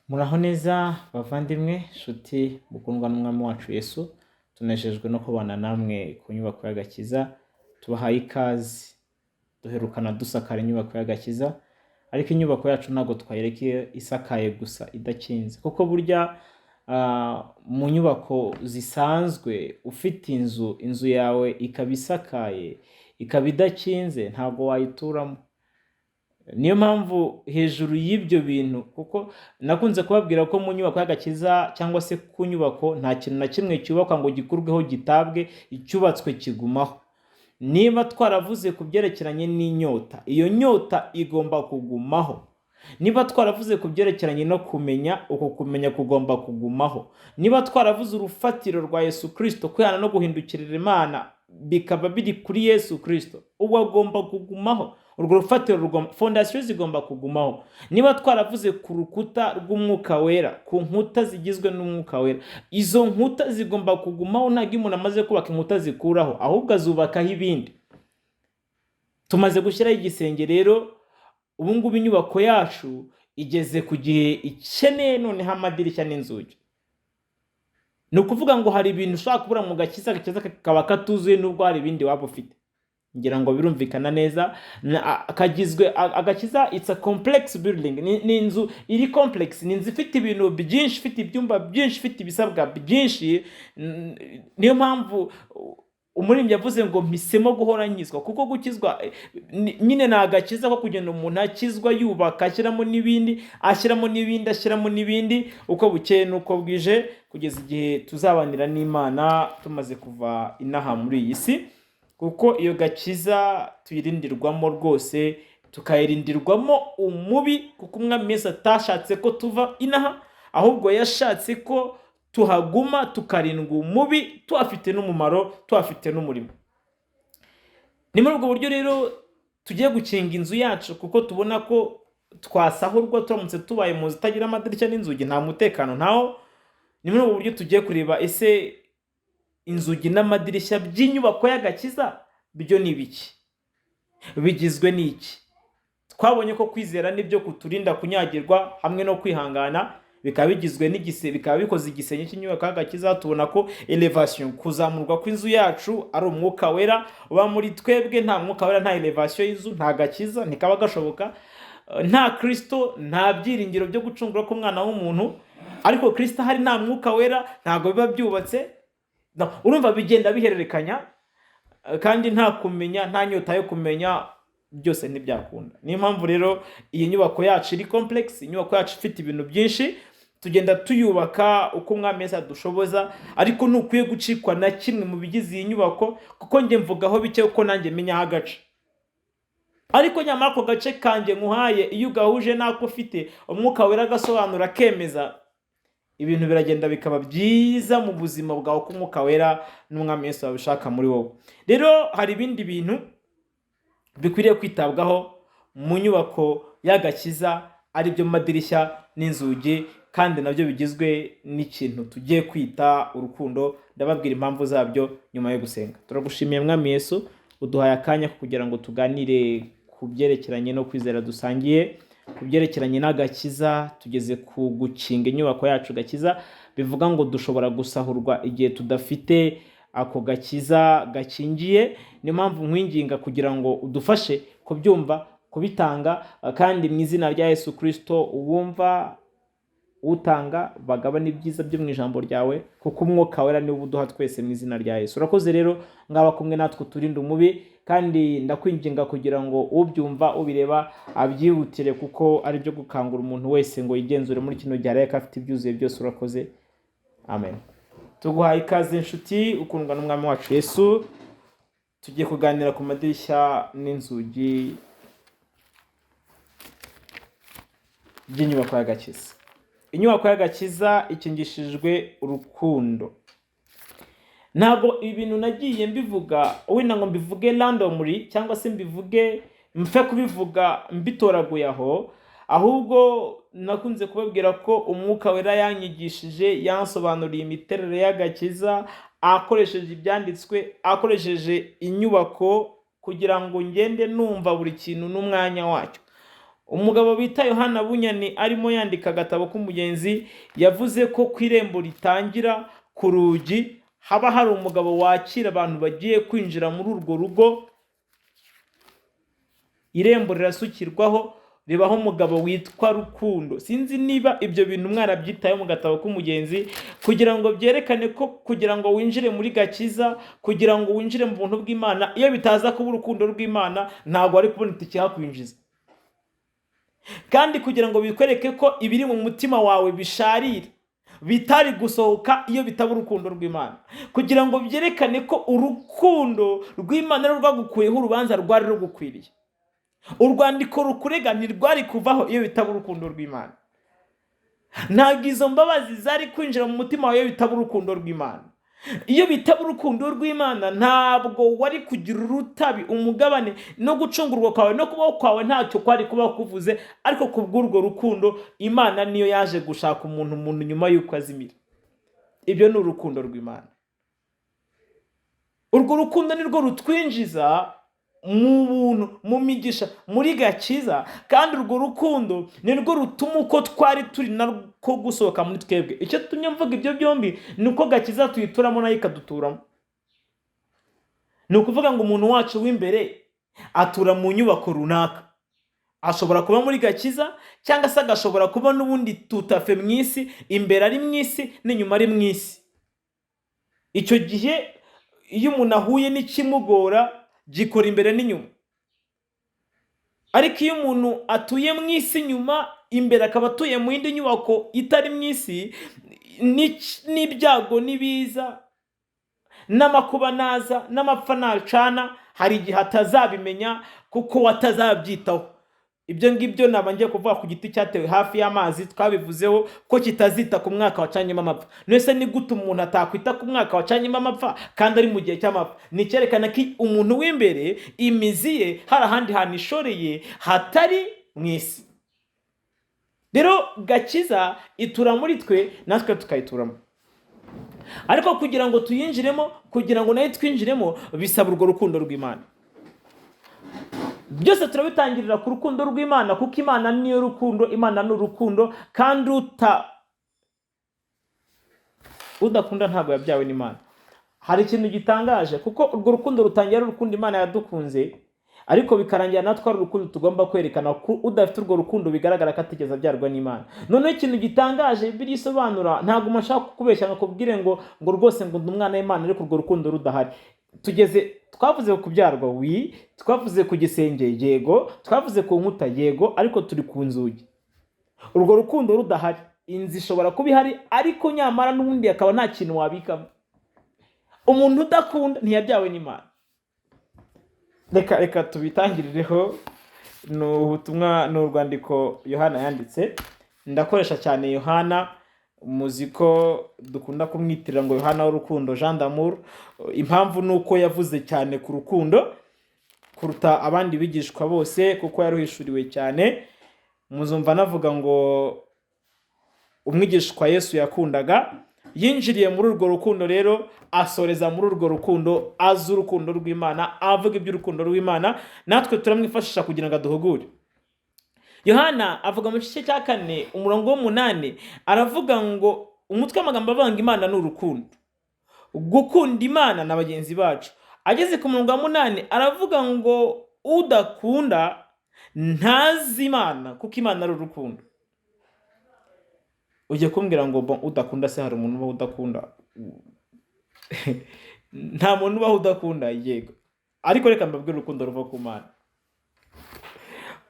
Muraho neza bavandimwe, nshuti mukundwa n'umwami wacu Yesu, tunejejwe no kubana namwe ku nyubako y'agakiza. Tubahaye ikaze, duherukana dusakara inyubako y'agakiza, ariko inyubako yacu ntabwo twayireka isakaye gusa idakinze, kuko burya mu nyubako zisanzwe ufite inzu yawe ikaba isakaye ikaba idakinze ntabwo wayituramo. Niyo mpamvu hejuru y'ibyo bintu, kuko nakunze kubabwira ko mu nyubako y'agakiza cyangwa se ku nyubako nta kintu na kimwe cyubakwa ngo gikurweho gitabwe, icyubatswe kigumaho. Niba twaravuze ku byerekeranye n'inyota, iyo nyota igomba kugumaho. Niba twaravuze ku byerekeranye no kumenya, uko kumenya kugomba kugumaho. Niba twaravuze urufatiro rwa Yesu Kristo, kwihana no guhindukirira Imana bikaba biri kuri Yesu Kristo, uwo agomba kugumaho. Urwo rufatiro fondasiyo zigomba kugumaho. Niba twaravuze ku rukuta rw'umwuka wera, ku nkuta zigizwe n'umwuka wera, izo nkuta zigomba kugumaho. Ntabwo iyo umuntu amaze kubaka inkuta zikuraho, ahubwo azubakaho ibindi. Tumaze gushyiraho igisenge rero, ubu ngubu inyubako yacu igeze ku gihe ikeneye noneho amadirishya n'inzugi. Ni ukuvuga ngo hari ibintu ushobora kubura mu gakiza kakaba katuzuye nubwo hari ibindi waba ufite. Ngira ngo birumvikana neza. Agakiza it's a complex building. Ni inzu iri complex, ni inzu ifite ibintu byinshi, ifite ibyumba byinshi, ifite ibisabwa byinshi. Niyo mpamvu umuririmbyi yavuze ngo mpisemo guhora nkizwa, kuko gukizwa nyine ni agakiza ko kugenda umuntu akizwa, yubaka, ashyiramo n'ibindi uko bukeye n'uko bwije, kugeza igihe tuzabanira n'Imana tumaze kuva inaha muri iyi si. Kuko iyo gakiza tuyirindirwamo rwose, tukayirindirwamo umubi, kuko umwami Yesu atashatse ko tuva inaha, ahubwo yashatse ko tuhaguma tukarindwa umubi, tuhafite n'umumaro, tuhafite n'umurimo. Ni muri ubwo buryo rero tugiye gukinga inzu yacu, kuko tubona ko twasahurwa turamutse tubaye mu nzu itagira amadirishya n'inzugi, nta mutekano ntaho. Ni muri ubwo buryo tugiye kureba ese inzugi n'amadirishya by'inyubako y'agakiza byo ni biki, bigizwe n'iki? Twabonye ko kwizera nibyo kuturinda kunyagirwa hamwe no kwihangana, bikaba bigizwe bikaba bikoze igisenge cy'inyubako y'agakiza. Tubona ko elevation, kuzamurwa kw'inzu yacu, ari umwuka wera uba muri twebwe. Nta mwuka wera, nta elevation y'inzu, nta gakiza ntikaba gashoboka. Nta Kristo, nta byiringiro byo gucungura k'umwana w'umuntu. Ariko Kristo hari, nta mwuka wera, ntabwo biba byubatse. Urumva bigenda bihererekanya, kandi nta kumenya, nta nyota yo kumenya, byose ntibyakunda. Niyo mpamvu rero iyi nyubako yacu iri complex, inyubako yacu ifite ibintu byinshi. Tugenda tuyubaka uko umwami Yesu adushoboza, ariko ntukwiye gucikwa na kimwe mu bigize iyi nyubako, kuko njye mvugaho bike uko nanjye menyaho agace. Ariko nyamara ako gace kanjye nkuhaye, iyo ugahuje n'ako ufite, umwuka wera agasobanura, akemeza, ibintu biragenda bikaba byiza mu buzima bwawe, ko umwuka wera n'umwami Yesu babishaka muri wowe. Rero hari ibindi bintu bikwiriye kwitabwaho mu nyubako y'agakiza, ari byo madirishya n'inzugi, kandi nabyo bigizwe n'ikintu tugiye kwita urukundo. Ndababwira impamvu zabyo nyuma yo gusenga. Turagushimiye mwami Yesu, uduhaye akanya kugira ngo tuganire ku byerekeranye no kwizera dusangiye, ku byerekeranye n'agakiza. Tugeze ku gukinga inyubako yacu gakiza, bivuga ngo dushobora gusahurwa igihe tudafite ako gakiza gakingiye. Niyo mpamvu nkwinginga kugira ngo udufashe kubyumva, kubitanga, kandi mu izina rya Yesu Kristo, uwumva utanga bagabana ibyiza byo mu ijambo ryawe, kuko umwuka wera niwe uduha twese mu izina rya Yesu. Urakoze rero, ngaba kumwe natwe turinde umubi, kandi ndakwinginga kugira ngo ubyumva ubireba abyihutire, kuko ari byo gukangura umuntu wese ngo yigenzure muri kino gihe, ariko afite ibyuzuye byose. Urakoze, amen. Tuguhaye ikaze inshuti ukundwa n'umwami wacu Yesu. Tugiye kuganira ku madirishya n'inzugi by'inyubako y'agakiza. Inyubako y'agakiza ikingishijwe urukundo. Ntabwo ibintu nagiye mbivuga wenda ngo mbivuge randomly, cyangwa se mbivuge mfe kubivuga mbitoraguye aho, ahubwo nakunze kubabwira ko umwuka wera yanyigishije, yansobanuriye imiterere y'agakiza, akoresheje ibyanditswe, akoresheje inyubako, kugira ngo ngende numva buri kintu n'umwanya wacyo. umugabo bita Yohana Bunyani arimo yandika agatabo k'umugenzi yavuze ko ku irembo ritangira ku rugi haba hari umugabo wakira abantu bagiye kwinjira muri urwo rugo. Irembo rirasukirwaho, ribaho umugabo witwa Rukundo. Sinzi niba ibyo bintu mwarabyitayeho mu gatabo k'umugenzi, kugira ngo byerekane ko kugira ngo winjire muri gakiza, kugira ngo winjire mu buntu bw'Imana, iyo bitaza kuba urukundo rw'Imana ntabwo ari kubona itike hakwinjiza. Kandi kugira ngo bikwereke ko ibiri mu mutima wawe bisharira, bitari gusohoka iyo bitaba urukundo rw'Imana, kugira ngo byerekane ko urukundo rw'Imana rwagukuyeho urubanza rwari rugukwiriye. Urwandiko rukurega ntirwari kuvaho iyo bitaba urukundo rw'Imana. Ntabwo izo mbabazi zari kwinjira mu mutima wawe iyo bitaba urukundo rw'Imana. Iyo bitaba urukundo rw'Imana ntabwo wari kugira urutabi, umugabane no gucungurwa kwawe no kubaho kwawe ntacyo kwari kuba kuvuze, ariko kubw'urwo rukundo Imana niyo yaje gushaka umuntu nyuma y'uko azimira. Ibyo ni urukundo rw'Imana. Urwo rukundo nirwo rutwinjiza mu buntu, mu migisha, muri gakiza, kandi urwo rukundo nirwo rutuma uko twari turi narwo gusohoka muri twebwe. Icyo tumye mvuga ibyo byombi ni uko gakiza tuyituramo nayo ikaduturamo. Ni ukuvuga ngo umuntu wacu w'imbere atura mu nyubako runaka, ashobora kuba muri gakiza cyangwa se agashobora kuba n'ubundi tutafe mu isi, imbere ari mu isi n'inyuma ari mu isi. Icyo gihe iyo umuntu ahuye n'ikimugora gikora imbere n'inyuma. Ariko iyo umuntu atuye mu isi nyuma, imbere akaba atuye mu yindi nyubako itari mu isi, n'ibyago n'ibiza n'amakuba naza n'amapfa nacana, hari igihe atazabimenya kuko watazabyitaho. Ibyo ngibyo naba ngiye kuvuga ku giti cyatewe hafi y'amazi, twabivuzeho ko kitazita ku mwaka wacanyemo amapfa. Nese ni gute umuntu atakwita ku mwaka wacanyemo amapfa kandi ari mu gihe cy'amapfa? Ni cyerekana ko umuntu w'imbere imizi ye hari ahandi hantu ishoreye hatari mu isi. Rero gakiza itura muri twe, natwe tukayituramo. Ariko kugira ngo tuyinjiremo, kugira ngo nayo twinjiremo, bisaba urwo rukundo rw'Imana. Byose turabitangirira ku rukundo rw'Imana, kuko Imana niyo rukundo, Imana ni urukundo, kandi udakunda ntabwo yabyawe n'Imana. Hari ikintu gitangaje, kuko urwo rukundo rutangira ari urukundo Imana yadukunze, ariko bikarangira natwe ari urukundo tugomba kwerekana ko udafite urwo rukundo bigaragara ko atigeze abyarwa n'Imana. Noneho ikintu gitangaje birisobanura, ntabwo mashaka kukubeshya nkakubwire ngo rwose ngo ndi umwana w'Imana ariko urwo rukundo rudahari. Twavuze ku kubyarwa, twavuze ku gisenge, yego, twavuze ku nkuta, yego, ariko turi ku nzugi. Urwo rukundo rudahari, inzu ishobora kuba ihari ariko nyamara n'ubundi akaba nta kintu wabikamo. Umuntu udakunda ntiyabyawe n'Imana. Reka tubitangirireho. Ni ubutumwa, ni urwandiko Yohana yanditse. Ndakoresha cyane Yohana, muzi ko dukunda kumwitirira ngo Yohana w'urukundo, Jean d'amour. Impamvu ni uko yavuze cyane ku rukundo kuruta abandi bigishwa bose, kuko yaruhishuriwe cyane. Muzumva navuga ngo umwigishwa Yesu yakundaga yinjiriye muri urwo rukundo, rero asoreza muri urwo rukundo, azi urukundo rw'Imana, avuga iby'urukundo rw'Imana, natwe turamwifashisha kugira ngo aduhugure. Yohana avuga mu gice cya 4 umurongo w'8, aravuga ngo umutwe w'amagambo avuga ngo Imana ni urukundo, gukunda Imana na bagenzi bacu. Ageze ku murongo wa 8 aravuga ngo udakunda ntazi Imana, kuko Imana ari urukundo. Ujye kumbwira ngo udakunda, se hari umuntu uba udakunda? Nta muntu uba udakunda, yego. Ariko reka mbabwire urukundo ruva ku Mana.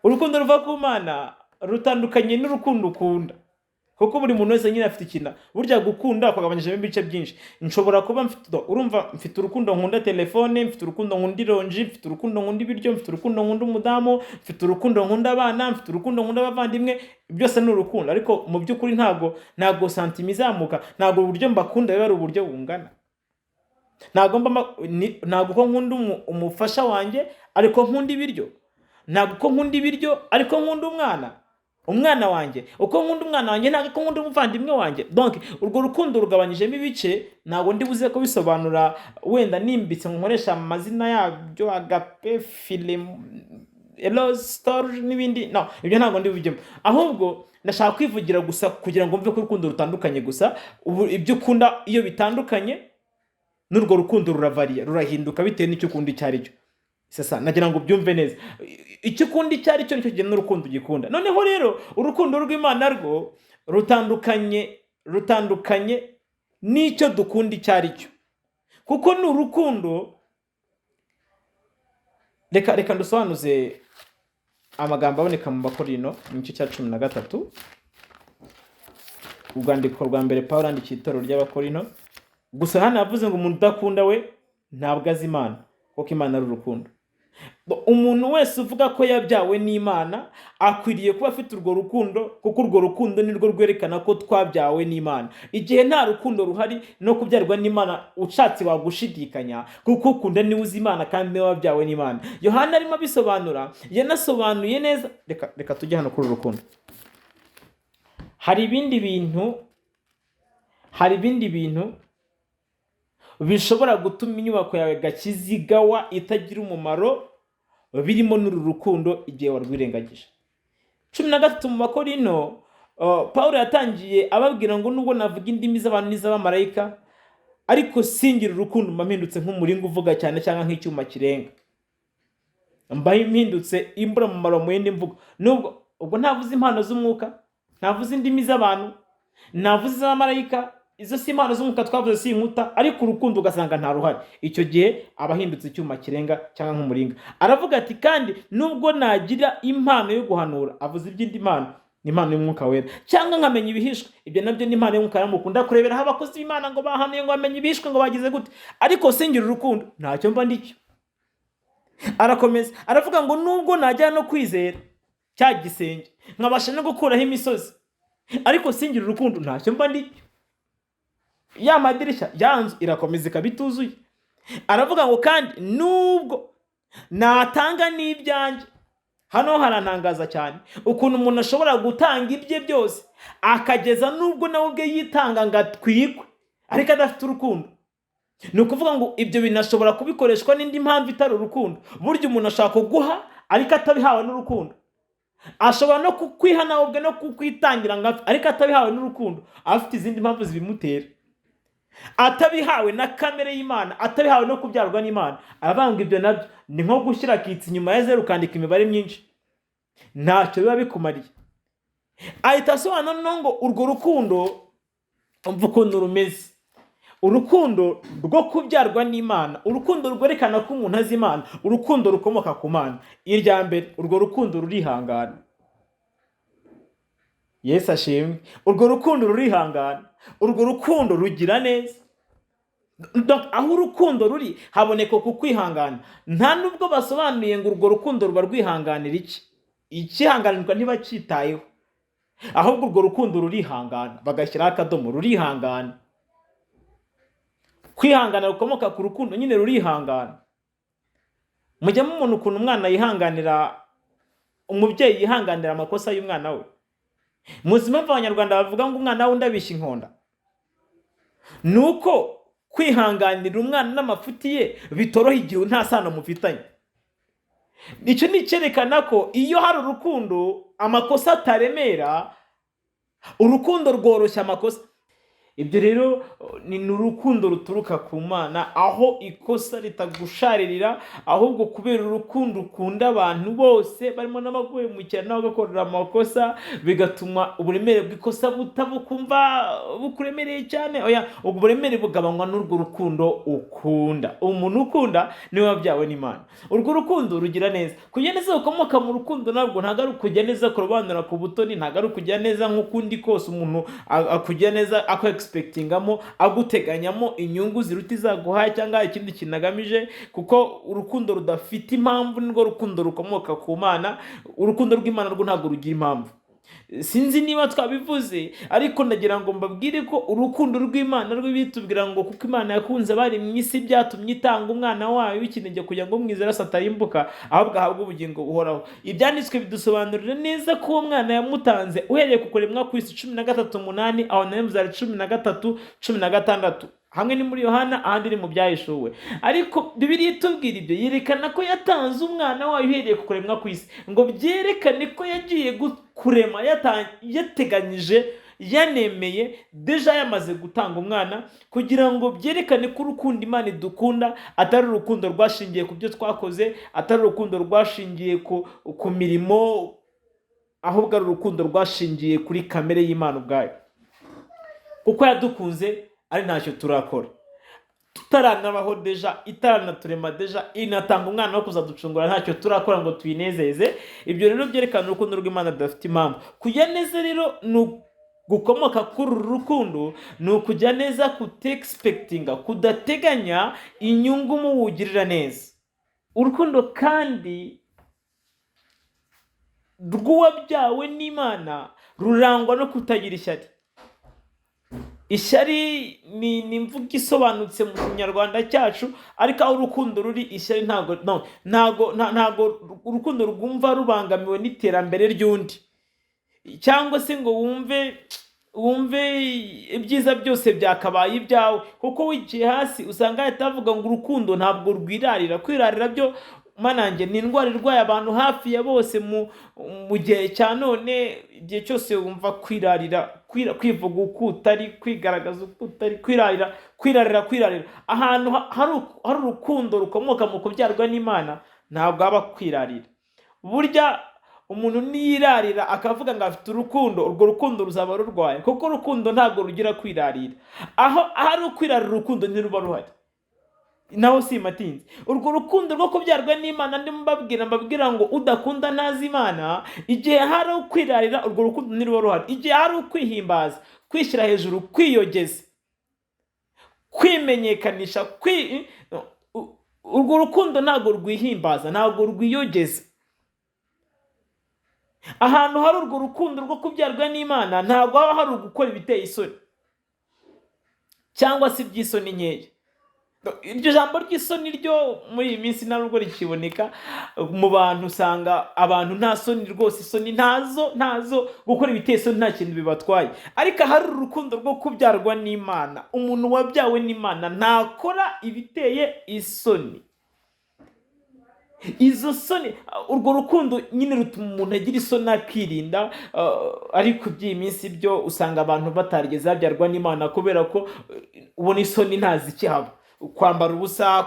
Urukundo ruva ku Mana rutandukanye n'urukundo ukunda, kuko buri muntu wese nyine afite ikintu. Burya gukunda kwagabanyijemo ibice byinshi. Nshobora kuba mfite urukundo nkunda telefone, mfite urukundo nkunda ironji, mfite urukundo nkunda ibiryo, mfite urukundo nkunda umudamu, mfite urukundo nkunda abana, mfite urukundo nkunda abavandimwe. Byose ni urukundo, ariko mu by'ukuri ntago santima izamuka, ntago uburyo mbakunda biba ari uburyo bungana. Ntago ko nkunda umufasha wanjye ariko nkunda ibiryo, ntago ko nkunda ibiryo ariko nkunda umwana wanjye, uko nkunda umwana wanjye ntago ko nkunda umuvandimwe wanjye. Donc urwo rukundo rugabanyijemo ibice, ntago ndi buze ko bisobanura wenda nimbitse nkoresha amazina yabyo, agape, file, rose story n'ibindi, no ibyo ntabwo ndi bujyemo, ahubwo ndashaka kwivugira gusa kugira ngo mve ko urukundo rutandukanye gusa. Ibyo ukunda iyo bitandukanye n'urwo rukundo ruravariya, rurahinduka bitewe n'icyo ukunda icyo ari cyo. Sasa nagira ngo byumve neza, icyo ukunda icyo ari cyo nicyo gihe n'urukundo ugikunda. Noneho rero urukundo rw'Imana rwo rutandukanye n'icyo dukunda icyo ari cyo, kuko ni urukundo. Reka ndusobanuze amagambo aboneka mu Bakorino mu gice cya 13, urwandiko rwa mbere Pawulo yandikiye itorero ry'Abakorino. Gusa hano yavuze ngo umuntu udakunda we ntabwo azi Imana, kuko Imana ari urukundo. Umuntu wese uvuga ko yabyawe n'Imana akwiriye kuba afite urwo rukundo, kuko urwo rukundo nirwo rwerekana ko twabyawe n'Imana. Igihe nta rukundo ruhari no kubyarwa n'Imana, ushatse wagushidikanya, kuko ukunda niwe uzi Imana kandi niwe wabyawe n'Imana. Yohana arimo abisobanura, yanasobanuye neza. Reka tujye hano kuri urukundo. Hari ibindi bintu bishobora gutuma inyubako yawe gakizigawa itagira umumaro, birimo n'uru rukundo igihe warwirengagije. 13 mu Bakorino, Pawulo yatangiye ababwira ngo nubwo navuga indimi z'abantu n'iz'abamarayika, ariko singira urukundo mba mpindutse nk'umuringa uvuga cyane cyangwa nk'icyuma kirenga. Mba mpindutse imbura mu maro mu yindi mvugo. Nubwo ubwo ntavuze impano z'umwuka, ntavuze indimi z'abantu, ntavuze iz'abamarayika, izo si impano z'umwuka twavuze si inkuta, ariko urukundo ugasanga nta ruhari, icyo gihe abahindutse icyuma kirenga cyangwa nk'umuringa. Aravuga ati kandi nubwo nagira impano yo guhanura, avuze iby'indi mpano, ni impano y'umwuka wera, cyangwa nkamenya ibihishwe, ibyo nabyo ni impano y'umwuka wera. Mukunda kureberaho abakozi b'Imana ngo bahanuye ngo bamenye ibihishwe ngo bagize gute, ariko singira urukundo ntacyo mba ndicyo. Arakomeza aravuga ngo nubwo najya no kwizera cya gisenge, nkabasha no gukuraho imisozi, ariko singira urukundo ntacyo mba ndicyo. Ya madirishya yanzu irakomeza ikabituzuye. Aravuga ngo kandi nubwo natanga n'ibyanjye. Hano harantangaza cyane ukuntu umuntu ashobora gutanga ibye byose akageza nubwo nawe ubwe yitanga ngo atwikwe, ariko adafite urukundo. Ni ukuvuga ngo ibyo binashobora kubikoreshwa n'indi mpamvu itari urukundo. Burya umuntu ashaka kuguha ariko atabihawe n'urukundo. Ashobora no kukwiha nawe ubwe no kukwitangira ngo ariko atabihawe n'urukundo, afite izindi mpamvu zibimutera. Atabihawe na kamere y'Imana, atabihawe no kubyarwa n'Imana. Aravuga ibyo nabyo ni nko gushyira kitsi nyuma ya zero ukandika imibare myinshi, ntacyo biba bikumariye. Ahita asobanura ngo urwo rukundo umva ukuntu rumeze. Urukundo rwo kubyarwa n'Imana, urukundo rwerekana ko umuntu azi Imana, urukundo rukomoka ku Mana. Irya mbere, urwo rukundo rurihangana. Yesu ashimwe. Urwo rukundo rurihangana, urwo rukundo rugira neza. Aho urukundo ruri haboneka ku kwihangana. Nta nubwo basobanuye ngo urwo rukundo ruba rwihanganira iki, ikihanganirwa ntibakitayeho, ahubwo urwo rukundo rurihangana, bagashyiraho akadomo, rurihangana. Kwihangana rukomoka ku rukundo nyine rurihangana. Mujya mubona ukuntu umwana yihanganira, umubyeyi yihanganira amakosa y'umwana we. Muzi impamvu Abanyarwanda bavuga ngo umwana wundi abishya inkonda? Nuko kwihanganira umwana n'amafuti ye bitoroha igihe nta sano mufitanye. Icyo ni cyerekana ko iyo hari urukundo amakosa ataremera, urukundo rworoshya amakosa. Ibyo rero ni urukundo ruturuka ku Mana, aho ikosa ritagusharirira, ahubwo kubera urukundo ukunda abantu bose barimo n'abaguye mu cyane n'abagakorera amakosa, bigatuma uburemere bw'ikosa butabukumva bukuremereye cyane. Oya, ubwo buremere bugabanywa n'urwo rukundo ukunda. Umuntu ukunda niwe wabyawe n'Imana. Urwo rukundo rugira neza. Kujya neza ukomoka mu rukundo nabwo ntago ari kujya neza kurobanura ku butoni, ntago ari kujya neza nk'ukundi kose umuntu akujya neza expectingamo, aguteganyamo inyungu ziruta izaguhaye cyangwa ikindi kinagamije, kuko urukundo rudafite impamvu nirwo rukundo rukomoka ku Mana. Urukundo rw'Imana rwo ntago rugira impamvu. Sinzi niba twabivuze, ariko ndagira ngo mbabwire ko urukundo rw'Imana rwo bitubwira ngo kuko Imana yakunze bari mu isi byatumye itanga umwana wayo w'ikinege kugira ngo umwizera atarimbuka ahubwo ahabwe ubugingo buhoraho. Ibyanditswe bidusobanurira neza ko uwo mwana yamutanze uhereye ku kuremwa ku isi 13:8, aho nayo muzari 13:16. hamwe ni muri Yohana ahandi ni mu byahishuwe. Ariko Bibiliya itubwira ibyo, yerekana ko yatanze umwana wayo uhereye ku kuremwa kw'isi, ngo byerekane ko yagiye kurema yateganyije, yanemeye deja yamaze gutanga umwana, kugira ngo byerekane ko urukundo Imana idukunda atari urukundo rwashingiye ku byo twakoze, atari urukundo rwashingiye ku mirimo, ahubwo ari urukundo rwashingiye kuri kamere y'Imana ubwayo, kuko yadukunze ari ntacyo turakora, tutaranabaho deja, itaranaturema deja, inatanga umwana wo kuzaducungura ntacyo turakora ngo tuyinezeze. Ibyo rero byerekana urukundo rw'Imana rudafite impamvu. Kujya neza rero ni gukomoka kuri uru rukundo, ni ukujya neza, kutexpectinga, kudateganya inyungu muwugirira neza. Urukundo kandi rw'uwabyawe n'Imana rurangwa no kutagira ishyari. Ishyari ni imvugo isobanutse mu kinyarwanda cyacu, ariko aho urukundo ruri, ishyari ntago urukundo rwumva rubangamiwe n'iterambere ry'undi, cyangwa se ngo wumve ibyiza byose byakabaye ibyawe, kuko wigiye hasi usanga ahita avuga ngo urukundo ntabwo rwirarira. Kwirarira byo manange ni indwara irwaye abantu hafi ya bose mu gihe cya none. Igihe cyose wumva kwirarira, kwivuga uko utari, kwigaragaza uko utari, kwirarira. Ahantu hari urukundo rukomoka mu kubyarwa n'Imana ntabwo aba kwirarira. Burya umuntu niyirarira akavuga ngo afite urukundo, urwo rukundo ruzaba rurwaye, kuko urukundo ntabwo rugira kwirarira. Aho hari ukwirarira, urukundo ntiruba ruhari. Naho simatinze, urwo rukundo rwo kubyarwa n'Imana ndimo mbabwira ngo udakunda ntazi Imana. Igihe hari ukwirarira, urwo rukundo ntiruba ruhari. Igihe hari ukwihimbaza, kwishyira hejuru, kwiyogeza, kwimenyekanisha, urwo rukundo ntabwo rwihimbaza, ntabwo rwiyogeza. Ahantu hari urwo rukundo rwo kubyarwa n'Imana ntabwo haba hari ugukora ibiteye isoni cyangwa se iby'isoni nkeya. Iryo jambo ry'isoni ryo muri iyi minsi ntabwo rikiboneka mu bantu. Usanga abantu nta soni rwose, isoni ntazo, gukora ibiteye isoni nta kintu bibatwaye. Ariko hari urukundo rwo kubyarwa n'Imana, umuntu wabyawe n'Imana ntakora ibiteye isoni. Izo soni, urwo rukundo nyine rutuma umuntu agira isoni akirinda. Ariko by'iyi minsi byo usanga abantu batarigeze babyarwa n'Imana, kubera ko ubona isoni ntazikihaba. Kwambara ubusa,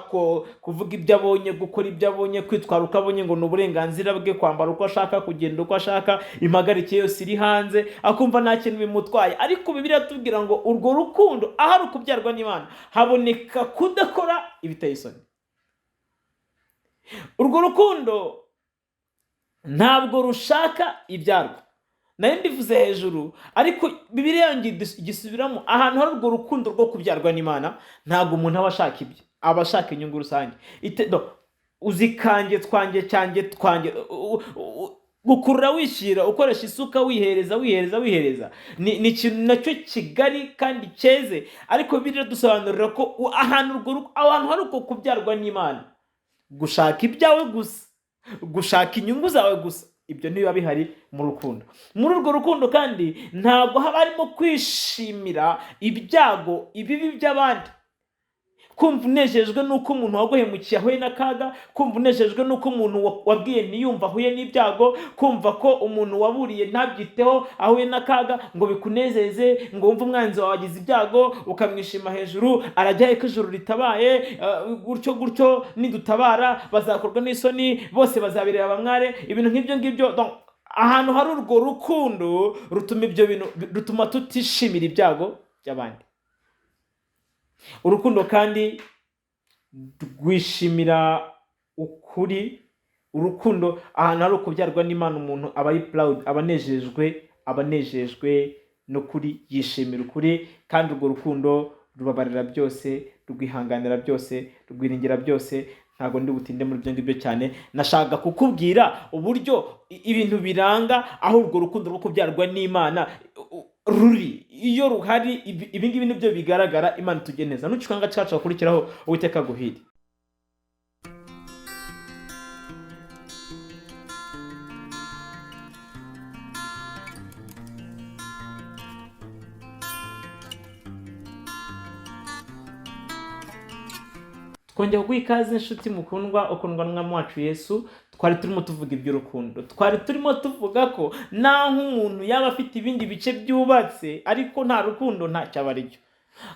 kuvuga ibyo abonye, gukora ibyo abonye, kwitwara uko abonye ngo ni uburenganzira bwe, kwambara uko ashaka, kugenda uko ashaka, impagarike yose iri hanze, akumva nta kintu bimutwaye. Ariko Bibiliya tubwira ngo urwo rukundo ahari ukubyarwa n'Imana haboneka kudakora ibiteye isoni. Urwo rukundo ntabwo rushaka ibyarwa, nari mbivuze hejuru, ariko Bibiliya igisubiramo. Ahantu hari urwo rukundo rwo kubyarwa n'Imana ntabwo umuntu aba ashaka ibye, aba ashaka inyungu rusange. Uzikange twange cyange twange, gukurura wishyira, ukoresha isuka, wihereza ni ikintu nacyo kigari kandi cyeze. Ariko Bibiliya dusobanurira ko ahantu hari uko kubyarwa n'Imana, gushaka ibyawe gusa, gushaka inyungu zawe gusa, ibyo ntibiba bihari mu rukundo. Muri urwo rukundo kandi ntabwo haba harimo kwishimira ibyago, ibibi by'abandi. Kumva unejejwe nuko umuntu waguhemukiye ahuye n'akaga, kumva unejejwe nuko umuntu wabwiye ntiyumva ahuye n'ibyago, kumva ko umuntu waburiye ntabyiteho ahuye n'akaga, ngo bikunezeze, ngo wumve umwanzi wawe wagize ibyago ukamwishima hejuru, arajyaye ko ijuru ritabaye, gutyo nidutabara bazakorwa n'isoni, bose bazabireba bamware. Ibintu nk'ibyo ngibyo. Ahantu hari urwo rukundo rutuma ibyo bintu, rutuma tutishimira ibyago by'abandi. Urukundo kandi rwishimira ukuri. Urukundo ahantu hari ukubyarwa n'Imana, umuntu aba ari proud, abanejejwe n'ukuri, yishimira ukuri. Kandi urwo rukundo rubabarira byose, rwihanganira byose, rwiringira byose. Ntabwo ndi butinde muri byo ngibyo cyane, nashaka kukubwira uburyo ibintu biranga aho urwo rukundo rwo kubyarwa n'Imana ruri. Iyo ruhari, ibi ngibi nibyo bigaragara. Imana itugeneza. Nucikanga cyacu bakurikiraho, Uwiteka aguhire. twongera kuguha ikaze inshuti mukundwa ukundwa n'umwami wacu Yesu. Twari turimo tuvuga iby'urukundo, twari turimo tuvuga ko naho umuntu yaba afite ibindi bice byubatse ariko nta rukundo ntacyo aba aricyo.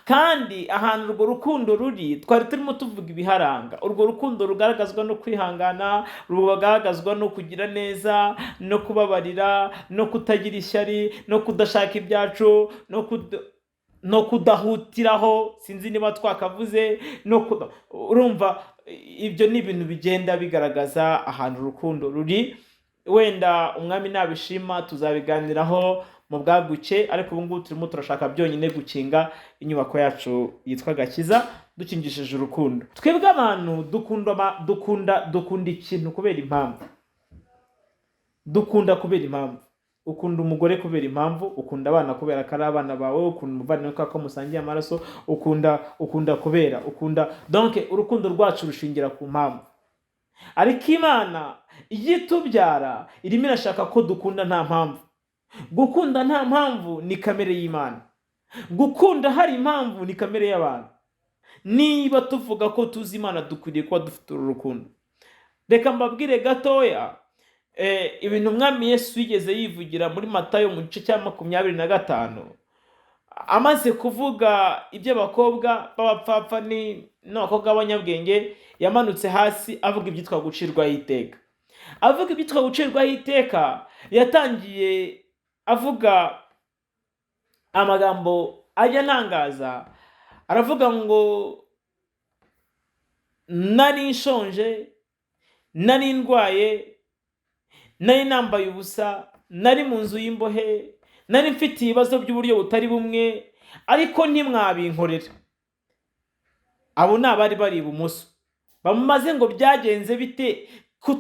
Kandi ahantu urwo rukundo ruri, twari turimo tuvuga ibiharanga. Urwo rukundo rugaragazwa no kwihangana, rugaragazwa no kugira neza, no kubabarira, no kutagira ishyari, no kudashaka ibyacu, no kudahutiraho, sinzi niba twakavuze, urumva ibyo ni ibintu bigenda bigaragaza ahantu urukundo ruri. Wenda umwami nabishima tuzabiganiraho mu bwaguke, ariko ubu ngubu turimo turashaka byonyine gukinga inyubako yacu yitwa Agakiza dukingishije urukundo. Twebwe abantu dukunda ikintu kubera impamvu. Dukunda kubera impamvu. Ukunda umugore kubera impamvu, ukunda abana kubera ko ari abana bawe, ukunda umuvandimwe ko musangiye amaraso, ukunda kubera, donc urukundo rwacu rushingira ku mpamvu. Ariko Imana iyitubyara irimo irashaka ko dukunda nta mpamvu. Gukunda nta mpamvu ni kamere y'Imana. Gukunda hari impamvu ni kamere y'abantu. Niba tuvuga ko tuzi Imana dukwiriye kuba dufite urukundo. Reka mbabwire gatoya ibintu umwami Yesu yigeze yivugira muri Matayo mu gice cya 25, amaze kuvuga iby'abakobwa b'abapfapfa n'abakobwa b'abanyabwenge, yamanutse hasi avuga ibyitwa gucirwaho iteka. Avuga ibyitwa gucirwaho iteka, yatangiye avuga amagambo ajya ntangaza. Aravuga ngo nari nshonje, nari ndwaye, nari nambaye ubusa, nari mu nzu y'imbohe, nari mfite ibibazo by'uburyo butari bumwe, ariko ntimwabinkorera. Abo ni abari bari ibumoso. Bamumaze ngo byagenze bite ko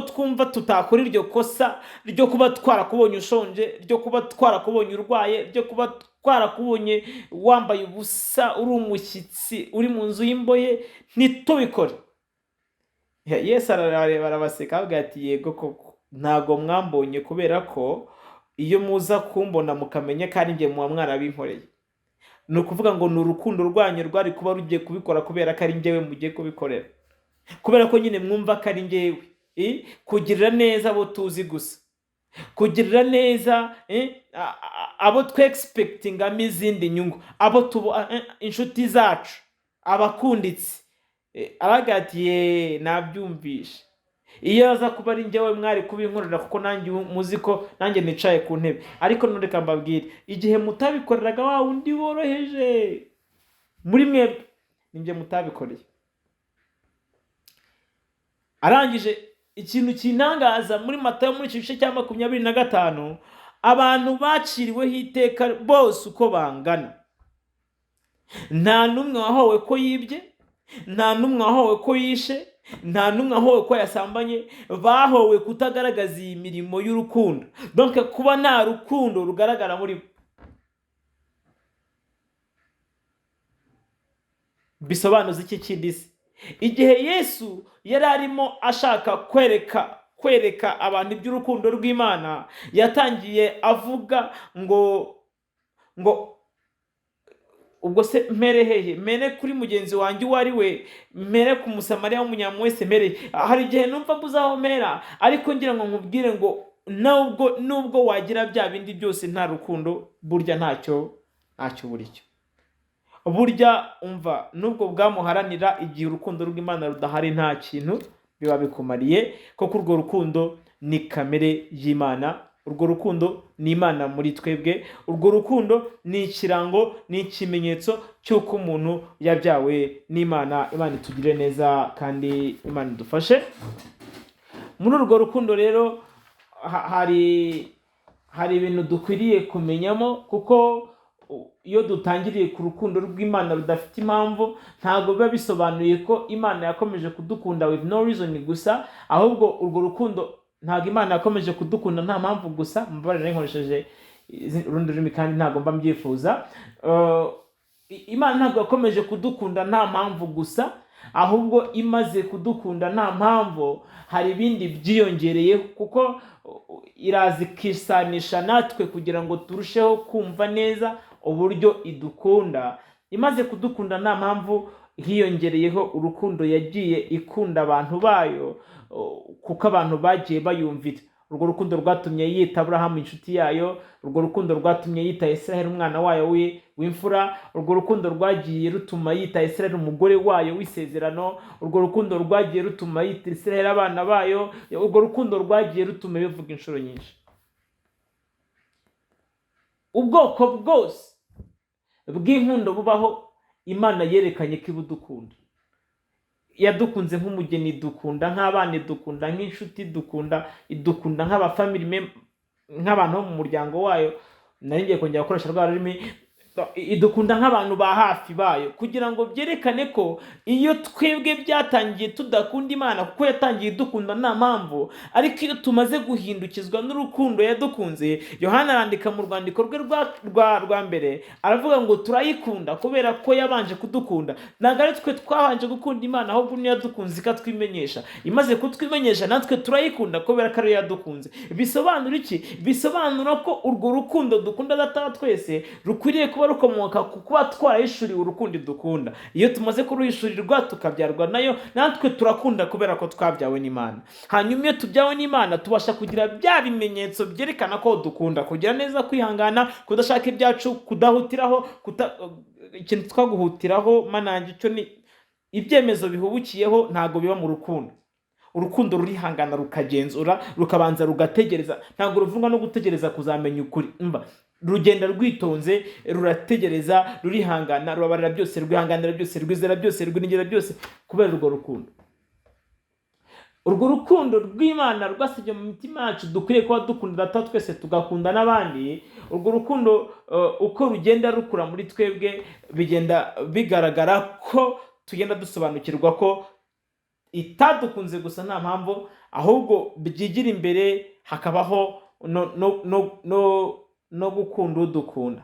twumva tutakora iryo kosa ryo kuba twarakubonye ushonje, ryo kuba twarakubonye urwaye, ryo kuba twarakubonye wambaye ubusa, uri umushyitsi, uri mu nzu y'imbohe, ntitubikore. Yesu arareba arabaseka avuga ati yego koko ntago mwambonye kubera ko iyo muza kumbona mukamenya ko ari njye muba mwarabinkoreye. Ni ukuvuga ngo ni urukundo rwanyu rwari kuba rugiye kubikora kubera ko ari njyewe mugiye kubikorera, kubera ko nyine mwumva ko ari njyewe. Kugirira neza abo tuzi gusa, kugirira neza abo twexpectingamo izindi nyungu, abo inshuti zacu, abakunditsi. Aragatiye nabyumvishe. Iyo aza kuba ari njyewe mwari kubinkorera kuko nanjye muzi ko nanjye nicaye ku ntebe. Ariko nureka mbabwire, igihe mutabikoreraga wa wundi woroheje muri mwebwe, ninjye mutabikoreye. Arangije ikintu kintangaza muri Matayo muri gice cya 25, abantu baciriweho iteka bose uko bangana. Nta numwe wahowe ko yibye, nta numwe wahowe ko yishe, nta numwe wahowe ko yasambanye. Bahowe kutagaragaza iyi mirimo y'urukundo. Donc kuba nta rukundo rugaragara muri bo bisobanuza iki kindi se? Igihe Yesu yari arimo ashaka kwereka abantu iby'urukundo rw'Imana, yatangiye avuga ngo ubwo se mpere hehe? Mpere kuri mugenzi wanjye uwo ari we? Mpere ku Musamariya w'umunyamwese? Mpere? Hari igihe numva mbuzaho mpera, ariko ngira ngo nkubwire ngo nubwo wagira bya bindi byose nta rukundo, burya ntacyo buricyo. Burya umva, nubwo bwamuharanira, igihe urukundo rw'Imana rudahari nta kintu biba bikumariye, kuko urwo rukundo ni kamere y'Imana. Urwo rukundo ni Imana muri twebwe. Urwo rukundo ni ikirango, ni ikimenyetso cy'uko umuntu yabyawe n'Imana. Imana itugire neza kandi Imana idufashe. Muri urwo rukundo rero hari ibintu dukwiriye kumenyamo, kuko iyo dutangiriye ku rukundo rw'Imana rudafite impamvu, ntabwo biba bisobanuye ko Imana yakomeje kudukunda with no reason gusa, ahubwo urwo rukundo ntabwo Imana yakomeje kudukunda nta mpamvu gusa. Mbabarira nkoresheje urundi rurimi kandi ntabwo mba mbyifuza. Imana ntabwo yakomeje kudukunda nta mpamvu gusa, ahubwo imaze kudukunda nta mpamvu hari ibindi byiyongereye, kuko iraza ikisanisha natwe kugira ngo turusheho kumva neza uburyo idukunda. Imaze kudukunda nta mpamvu, hiyongereyeho urukundo yagiye ikunda abantu bayo, kuko abantu bagiye bayumvira. Urwo rukundo rwatumye yita Aburahamu inshuti yayo, urwo rukundo rwatumye yita Isiraheli umwana wayo w'imfura, urwo rukundo rwagiye rutuma yita Isiraheli umugore wayo w'isezerano, urwo rukundo rwagiye rutuma yita Isiraheli abana bayo, urwo rukundo rwagiye rutuma bivuga inshuro nyinshi. Ubwoko bwose bw'inkundo bubaho, Imana yerekanye ko ibudukunda. Yadukunze nk'umugeni, idukunda nk'abana, idukunda nk'inshuti, idukunda nk'abafamily, nk'abantu bo mu muryango wayo. Nari ngiye kongera gukoresha rwa rurimi, idukunda nk'abantu ba hafi bayo, kugira ngo byerekane ko iyo twebwe byatangiye tudakunda Imana kuko yatangiye idukunda nta mpamvu, ariko iyo tumaze guhindukizwa n'urukundo yadukunze, Yohana arandika mu rwandiko rwe rwa mbere aravuga ngo turayikunda kubera ko yabanje kudukunda. Ntabwo ari twe twabanje gukunda Imana, ahubwo niyo yadukunze ikatwimenyesha. Imaze kutwimenyesha natwe turayikunda kubera ko ariyo yadukunze. Bisobanura iki? Bisobanura ko urwo rukundo dukunda Data twese rukwiriye kuba rukomoka ku kuba twarahishuriwe urukundo dukunda. Iyo tumaze kuruhishurirwa tukabyarwa nayo, natwe turakunda kubera ko twabyawe n'Imana. Hanyuma iyo tubyawe n'Imana tubasha kugira bya bimenyetso byerekana ko dukunda, kugira neza, kwihangana, kudashaka ibyacu, kudahutiraho, ikintu twaguhutiraho manange, icyo ni ibyemezo bihubukiyeho, ntago biba mu rukundo. Urukundo rurihangana, rukagenzura, rukabanza rugategereza. Ntabwo ruvunga no gutegereza kuzamenya ukuri. Rugenda rwitonze, rurategereza, rurihangana, rubabarira byose, rwihanganira byose, rwizera byose, rwiringira byose, kubera urwo rukundo. Urwo rukundo rw'Imana rwasibye mu mitima yacu, dukwiriye kuba dukunda Data twese tugakunda n'abandi. Urwo rukundo uko rugenda rukura muri twebwe, bigenda bigaragara ko tugenda dusobanukirwa ko itadukunze gusa nta mpamvu, ahubwo byigira imbere hakabaho no gukunda udukunda.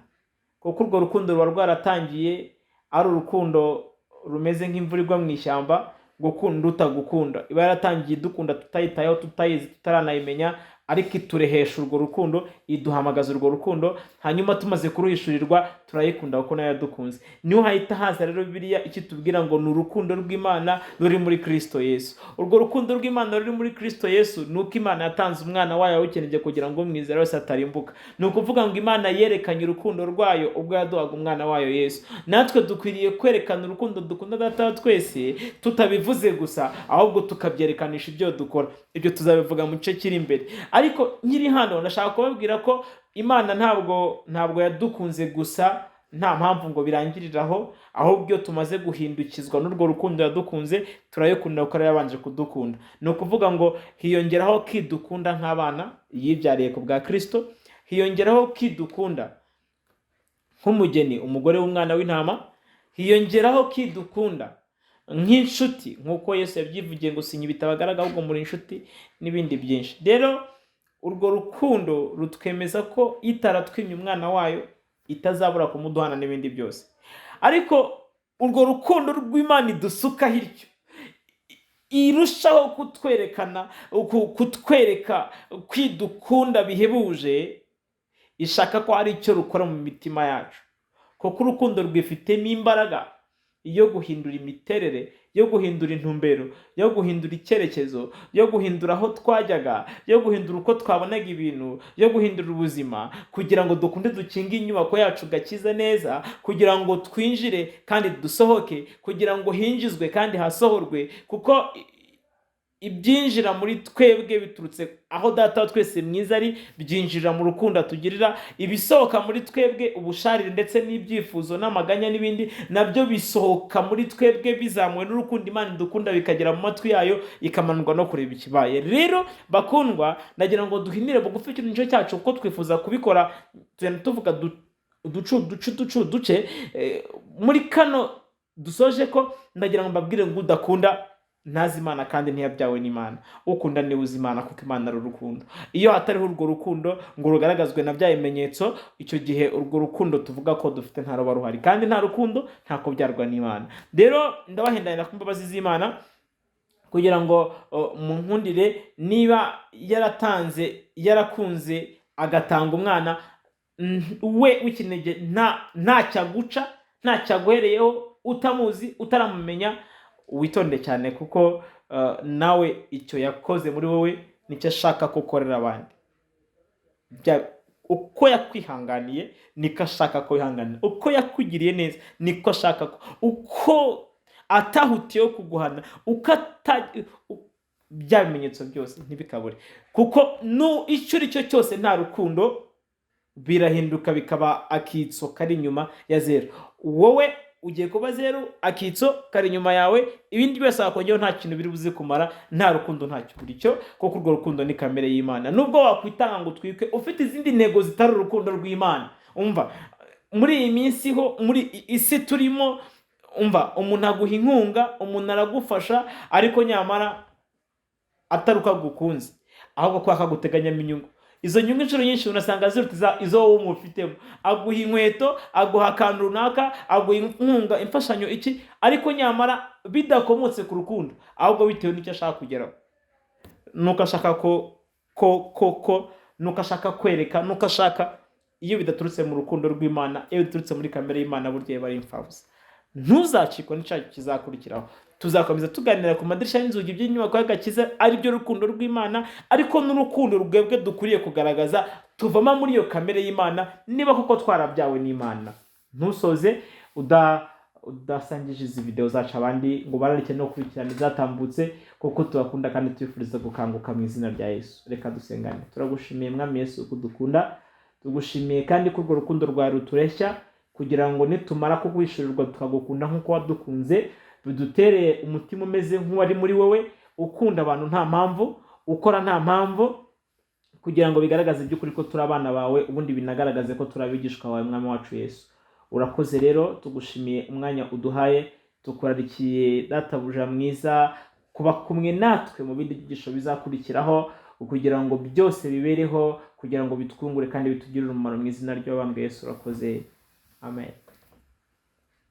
Kuko urwo rukundo ruba rwaratangiye ari urukundo rumeze nk'imvura igwa mu ishyamba, gukunda utagukunda. Iba yaratangiye dukunda tutayitayeho, tutayizi, tutaranayimenya, ariko iturehesha urwo rukundo, iduhamagaza urwo rukundo. Hanyuma tumaze kuruhishurirwa turayikunda kuko nayo yadukunze. Niho hahita haza rero Bibiliya ikitubwira ngo ni urukundo rw'Imana ruri muri Kristo Yesu. Urwo rukundo rw'Imana ruri muri Kristo Yesu ni uko Imana yatanze umwana wayo ukeneye kugira ngo umwizera wese atarimbuka. Ni ukuvuga ngo Imana yerekanye urukundo rwayo ubwo yaduhaga umwana wayo Yesu. Natwe dukwiriye kwerekana urukundo dukunda Data twese, tutabivuze gusa, ahubwo tukabyerekananisha ibyo dukora. Ibyo tuzabivuga mu gice kiri imbere. Ariko nkiri hano ndashaka kubabwira ko Imana ntabwo yadukunze gusa nta mpamvu ngo birangiriraho, ahubwo iyo tumaze guhindukizwa n'urwo rukundo yadukunze, turayikunda kuko yabanje kudukunda. Ni ukuvuga ngo hiyongeraho kidukunda nk'abana yibyariye ku bwa Kristo, hiyongeraho kidukunda nk'umugeni, umugore w'umwana w'intama, hiyongeraho kidukunda nk'inshuti, nk'uko Yesu yabyivugiye ngo sinya ibitabo agaragara ahubwo muri inshuti, n'ibindi byinshi. Rero urwo rukundo rutwemeza ko itaratwimye umwana wayo itazabura kumuduhana n'ibindi byose. Ariko urwo rukundo rw'Imana idusuka hiryo, irushaho kutwereka kwidukunda bihebuje, ishaka ko hari icyo rukora mu mitima yacu. Kuko urukundo rwifitemo imbaraga yo guhindura imiterere, yo guhindura intumbero, yo guhindura icyerekezo, yo guhindura aho twajyaga, yo guhindura uko twabonaga ibintu, yo guhindura ubuzima, kugira ngo dukunde dukinge inyubako yacu gakiza neza, kugira ngo twinjire kandi dusohoke, kugira ngo hinjizwe kandi hasohorwe. Kuko ibyinjira muri twebwe biturutse aho Data twese mwiza ari, byinjira mu rukundo atugirira. Ibisohoka muri twebwe, ubusharire ndetse n'ibyifuzo n'amaganya n'ibindi, nabyo bisohoka muri twebwe bizamuwe n'urukundo Imana idukunda, bikagera mu matwi yayo, ikamanurwa no kureba ikibaye. Rero bakundwa, nagira ngo duhinire bugufi ikintu cyacu kuko twifuza kubikora, tugenda tuvuga duce muri kano dusoje ko ndagira ngo mbabwire ngo udakunda ntazi Imana kandi ntiyabyawe n'Imana. Ukunda niwe uzi Imana kuko Imana ari urukundo. Iyo hatariho urwo rukundo ngo rugaragazwe na bya bimenyetso, icyo gihe urwo rukundo tuvuga ko dufite nta ruba ruhari, kandi nta rukundo nta kubyarwa n'Imana. Rero ndabahendana ku mbabazi z'Imana kugira ngo munkundire, niba yarakunze agatanga umwana we w'ikinege, ntacyo aguca, ntacyo aguhereyeho, utamuzi utaramumenya witonde cyane, kuko nawe icyo yakoze muri wowe nicyo ashaka ko ukorera abandi. Uko yakwihanganiye niko ashaka ko wihanganira, uko yakugiriye neza niko ashaka ko, uko atahutiyeho kuguhana, bya bimenyetso byose ntibikabure, kuko icyo ari cyo cyose nta rukundo birahinduka bikaba akitso kari inyuma ya zero. Wowe ugiye kuba zero, akitso kari inyuma yawe, ibindi byose wakongeraho nta kintu biri buze kumara, nta rukundo ntacyo kuri cyo, kuko urwo rukundo ni kamere y'Imana. Nubwo wakwitanga ngo utwike ufite izindi ntego zitari urukundo rw'Imana, umva muri iyi minsi ho, muri isi turimo, umva umuntu aguha inkunga, umuntu aragufasha, ariko nyamara ataruka gukunze, ahubwo ko akaguteganyamo inyungu. Izo nyungu inshuro nyinshi unasanga ziruta izo wowe umufitemo. Aguha inkweto, aguha akantu runaka, aguha inkunga, imfashanyo iki, ariko nyamara bidakomotse ku rukundo, ahubwo bitewe n'icyo ashaka kugeraho, nuko ashaka nuko ashaka kwereka, nuko ashaka. Iyo bidaturutse mu rukundo rw'Imana, iyo bidaturutse muri kamere y'Imana, burya bari imfabusa. Ntuzacikwa n'icyo kizakurikiraho. Tuzakomeza tuganira ku madirishya y'inzugi by'inyubako y'agakiza, ari byo rukundo rw'Imana, ariko n'urukundo rwebwe dukwiriye kugaragaza tuvama muri iyo kamere y'Imana, niba koko twarabyawe n'Imana. Ntusoze udasangije izi video zacu abandi ngo bararike no kurikirana izatambutse, kuko tubakunda kandi twifuriza gukanguka mu izina rya Yesu. Reka dusengane. Turagushimiye Mwami Yesu kudukunda, tugushimiye kandi ko urwo rukundo rwawe rutureshya, kugira ngo nitumara kugwishurirwa tukagukunda nk'uko wadukunze, bidutere umutima umeze nk'uwari muri wowe, ukunda abantu nta mpamvu, ukora nta mpamvu, kugira ngo bigaragaze by'ukuri ko turi abana bawe, ubundi binagaragaze ko turi abigishwa bawe Mwami wacu Yesu. Urakoze rero, tugushimiye umwanya uduhaye, tukurarikiye databuja mwiza kuba kumwe natwe mu bindi byigisho bizakurikiraho, kugira ngo byose bibereho, kugira ngo bitwungure kandi bitugirire umumaro mu izina ry'abambwe Yesu. Urakoze. Amen.